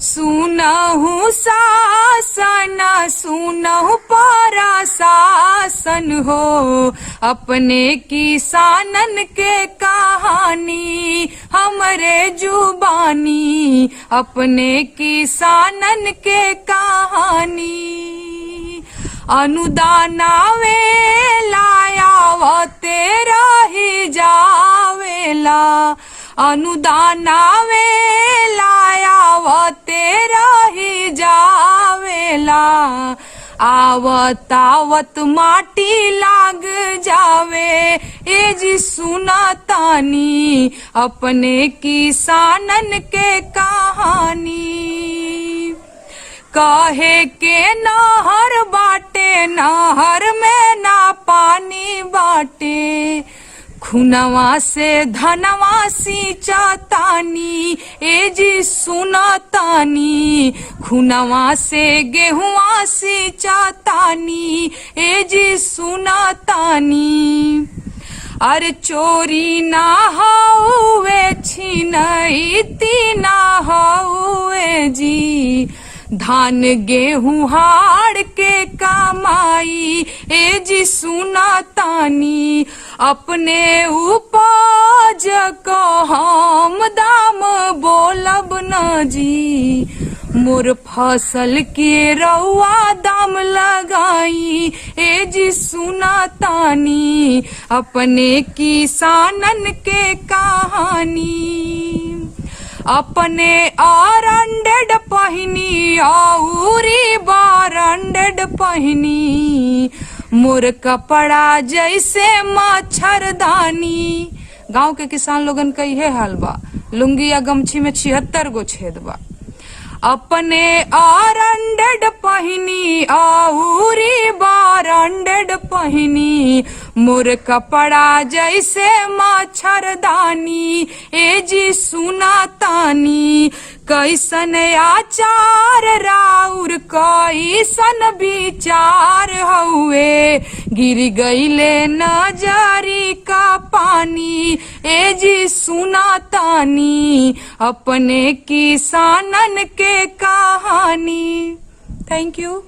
सुनहु शासन सुनहु प्रशासन हो, अपने किसानन के कहानी हमरे जुबानी, अपने किसानन के कहानी। अनुदान वेला आवते रही जावेला, अनुदान वेला आवते रही जावेला, आवत आवत माटी लाग जावे ए जी सुनतानी, अपने किसानन के कहानी। कहे के नहर बाटे नहर में ना पानी बाटे, खुनवा से धनवा सींचतानी ए जी सुनतानी, खुनवा से गेहुआ सींचतानी ए जी सुनतानी। अरे चोरी ना हउवे छिनैती ना हउवे जी, धान गेहूं हाड़ के कमाई ए जी सुनतानी, अपने उपज को हम दाम बोलब न जी, मोर फसल के रउआ दाम लगाई ए जी सुनतानी, अपने किसानन के कहानी। अपने आरंडेड पहिनी औरी बारंडेड पहिनी, मोर कपड़ा जैसे मच्छरदानी। गांव के किसान लोगन का इहे हाल बा, लुंगी या गमछी में 76 गो छेद बा। अपने आरंडेड पहिनी औरी बारंडेड पहिनी, मोर कपड़ा जैसे मच्छरदानी ए जी सुनतानी। कैसन आचार राउर कैसन विचार हउए, गिर गईले नजरी का पानी ए जी सुनतानी, अपने किसानन के कहानी। Thank you.